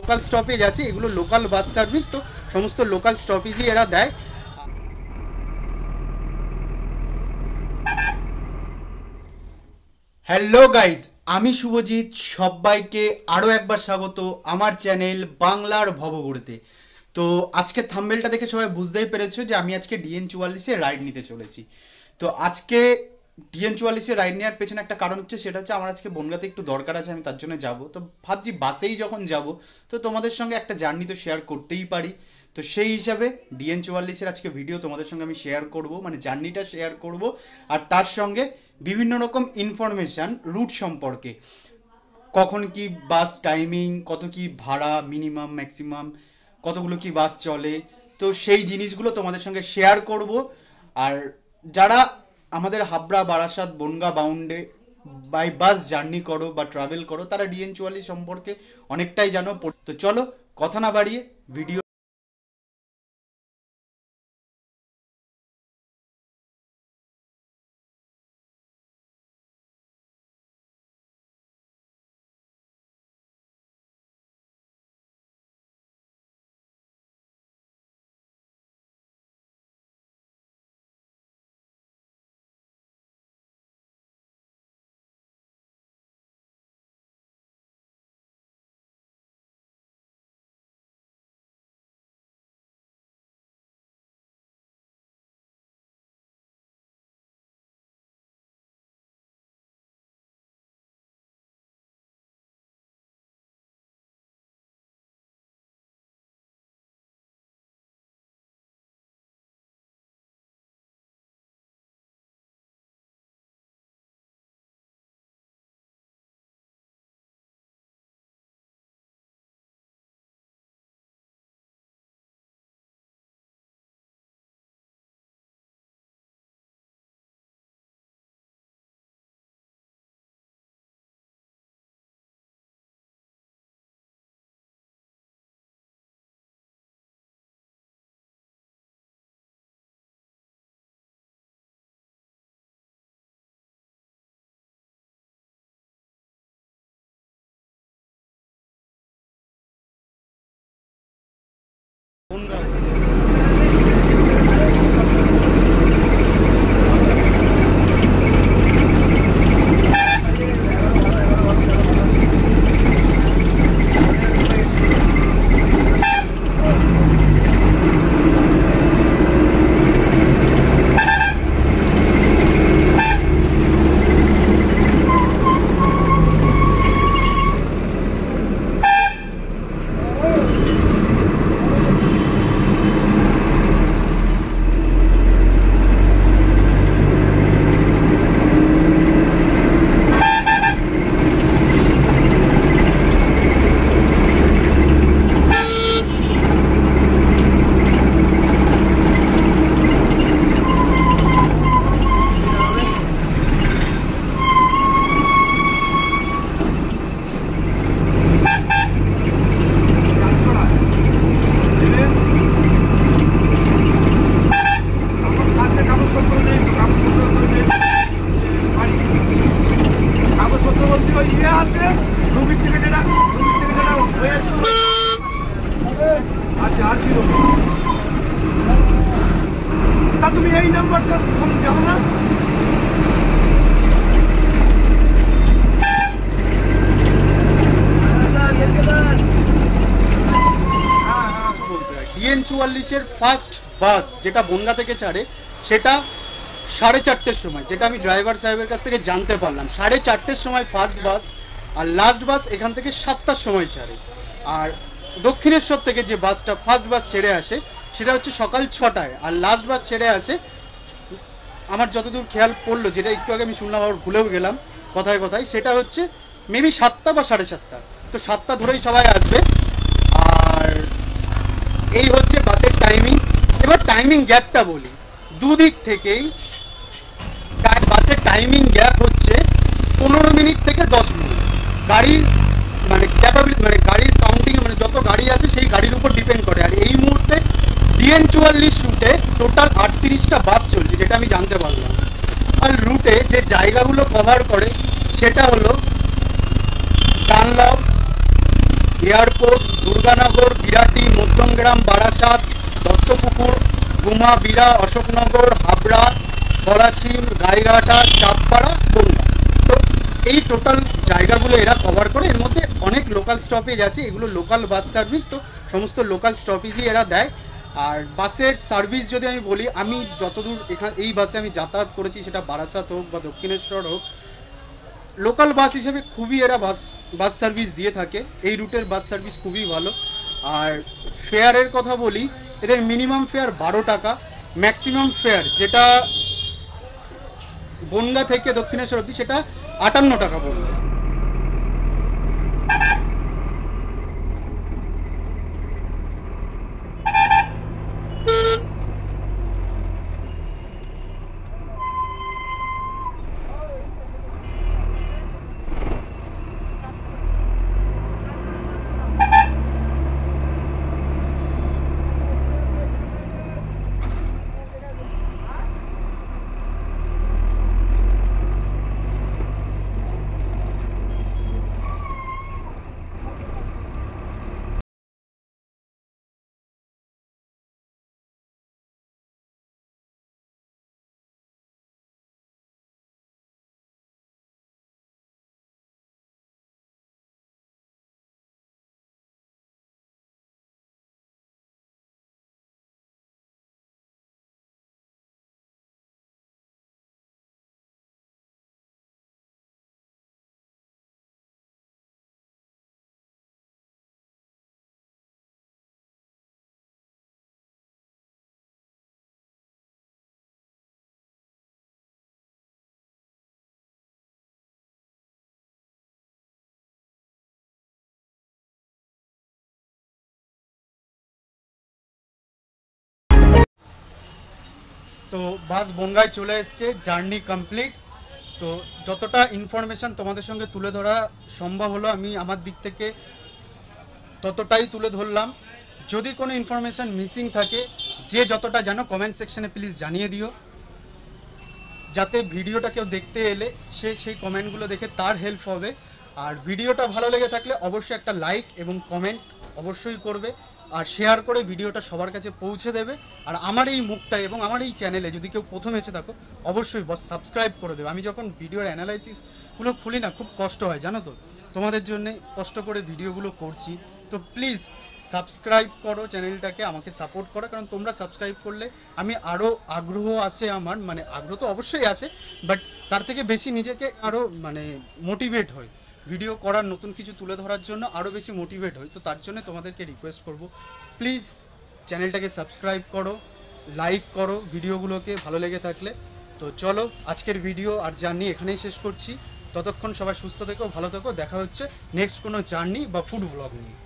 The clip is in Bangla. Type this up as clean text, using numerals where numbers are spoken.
লোকাল স্টপেজ আছে, এগুলো লোকাল বাস সার্ভিস, তো সমস্ত লোকাল স্টপেজই এরা দেয়। হ্যালো গাইজ, আমি শুভজিৎ, সবাইকে আরও একবার স্বাগত আমার চ্যানেল বাংলার ভবঘুরেতে। তো আজকে থাম্বনেলটা দেখে সবাই বুঝতেই পেরেছো যে আমি আজকে DN44-এ রাইড নিতে চলেছি। তো আজকে DN44-এ রাইড নেওয়ার পেছনে একটা কারণ হচ্ছে, সেটা হচ্ছে আমার আজকে বনগাঁতে একটু দরকার আছে, আমি তার জন্য যাব। তো ভাবছি বাসেই যখন যাব তো তোমাদের সঙ্গে একটা জার্নি তো শেয়ার করতেই পারি। তো সেই হিসাবে DN44-এর আজকে ভিডিও তোমাদের সঙ্গে আমি শেয়ার করব, মানে জার্নিটা শেয়ার করব, আর তার সঙ্গে বিভিন্ন রকম ইনফরমেশান রুট সম্পর্কে, কখন কি বাস টাইমিং, কত কি ভাড়া, মিনিমাম ম্যাক্সিমাম, কতগুলো কি বাস চলে, তো সেই জিনিসগুলো তোমাদের সঙ্গে শেয়ার করব। আর যারা আমাদের হাবড়া, বারাসাত, বনগাঁ বাউন্ডে বাই বাস জার্নি করো বা ট্রাভেল করো, তারা DN44 সম্পর্কে অনেকটাই জানো। তো চলো কথা না বাড়িয়ে ভিডিও। তুমি এই নাম্বারটা যাও না। DN44-এর ফার্স্ট বাস যেটা বনগাঁ থেকে ছাড়ে, সেটা 4:30-র সময়, যেটা আমি ড্রাইভার সাহেবের কাছ থেকে জানতে পারলাম। 4:30-র সময় ফার্স্ট বাস, আর লাস্ট বাস এখান থেকে 7টার সময় ছাড়ে। আর দক্ষিণেশ্বর থেকে যে বাসটা ফার্স্ট বাস ছেড়ে আসে সেটা হচ্ছে সকাল 6টায়, আর লাস্ট বাস ছেড়ে আসে আমার যতদূর খেয়াল পড়লো, যেটা একটু আগে আমি শুনলাম আবার ভুলেও গেলাম কথায় কথায়, সেটা হচ্ছে মেবি 7টা বা 7:30। তো 7টা ধরেই সবাই আসবে। আর এই হচ্ছে বাসের টাইমিং। এবার টাইমিং গ্যাপটা বলি, দুদিক থেকেই বাসের টাইমিং গ্যাপ হচ্ছে 15 মিনিট থেকে 10 মিনিট। গাড়ির মানে ক্যাপাবিলিটি, মানে গাড়ির কাউন্টিং, মানে যত গাড়ি আছে সেই গাড়ির উপর ডিপেন্ড করে। আর এই মুহূর্তে DN44 রুটে টোটাল 38টা বাস চলছে, যেটা আমি জানতে পারলাম। আর রুটে যে জায়গাগুলো কভার করে সেটা হলো ডানলপ, এয়ারপোর্ট, দুর্গানগর, বিরাটি, মধ্যমগ্রাম, বারাসাত, দত্তপুকুর, গুমা, বিরা, অশোকনগর, হাবড়া, গলাচিম, গাইঘাটা, চাঁদপাড়া, বনগাঁ। তো এই টোটাল জায়গাগুলো এরা কভার করে। এর মধ্যে অনেক লোকাল স্টপেজ আছে, এগুলো লোকাল বাস সার্ভিস, তো সমস্ত লোকাল স্টপেজই এরা দেয়। আর বাসের সার্ভিস যদি আমি বলি, আমি যতদূর এই বাসে আমি যাতায়াত করেছি, সেটা বারাসাত হোক বা দক্ষিণেশ্বর হোক, লোকাল বাস হিসেবে খুবই এরা বাস সার্ভিস দিয়ে থাকে। এই রুটের বাস সার্ভিস খুবই ভালো। আর ফেয়ারের কথা বলি, এদের মিনিমাম ফেয়ার 12 টাকা, ম্যাক্সিমাম ফেয়ার যেটা বনগাঁ থেকে দক্ষিণেশ্বর অবধি সেটা 58 টাকা পড়বে। তো বাস বনগাঁয় চলে এসছে, জার্নি কমপ্লিট। তো যতটা ইনফরমেশন তোমাদের সঙ্গে তুলে ধরা সম্ভব হলো, আমি আমার দিক থেকে ততটাই তুলে ধরলাম। যদি কোনো ইনফরমেশন মিসিং থাকে, যে যতটা জানো কমেন্ট সেকশনে প্লিজ জানিয়ে দিও, যাতে ভিডিওটা কেউ দেখতে এলে সেই কমেন্টগুলো দেখে তার হেল্প হবে। আর ভিডিওটা ভালো লেগে থাকলে অবশ্যই একটা লাইক এবং কমেন্ট অবশ্যই করবে, আর শেয়ার করে ভিডিওটা সবার কাছে পৌঁছে দেবে। আর আমার এই মুখটা এবং আমার এই চ্যানেলে যদি কেউ প্রথম এসে থাকো, অবশ্যই সাবস্ক্রাইব করে দেবে। আমি যখন ভিডিওর অ্যানালাইসিসগুলো খুলি না, খুব কষ্ট হয় জানো তো, তোমাদের জন্য কষ্ট করে ভিডিওগুলো করছি। তো প্লিজ সাবস্ক্রাইব করো চ্যানেলটাকে, আমাকে সাপোর্ট করো, কারণ তোমরা সাবস্ক্রাইব করলে আমি আরও আগ্রহ আসে আমার, মানে আগ্রহ তো অবশ্যই আসে, বাট তার থেকে বেশি নিজেকে আরও মানে মোটিভেট হয় ভিডিও করার, নতুন কিছু তুলে ধরার জন্য আরও বেশি মোটিভেট হয়। তো তার জন্য তোমাদেরকে রিকোয়েস্ট করব, প্লিজ চ্যানেলটাকে সাবস্ক্রাইব করো, লাইক করো ভিডিওগুলোকে ভালো লেগে থাকলে। তো চলো, আজকের ভিডিও আর জার্নি এখানেই শেষ করছি। ততক্ষণ সবাই সুস্থ থেকো, ভালো থেকো, দেখা হচ্ছে নেক্সট কোনো জার্নি বা ফুড ব্লগ নিয়ে।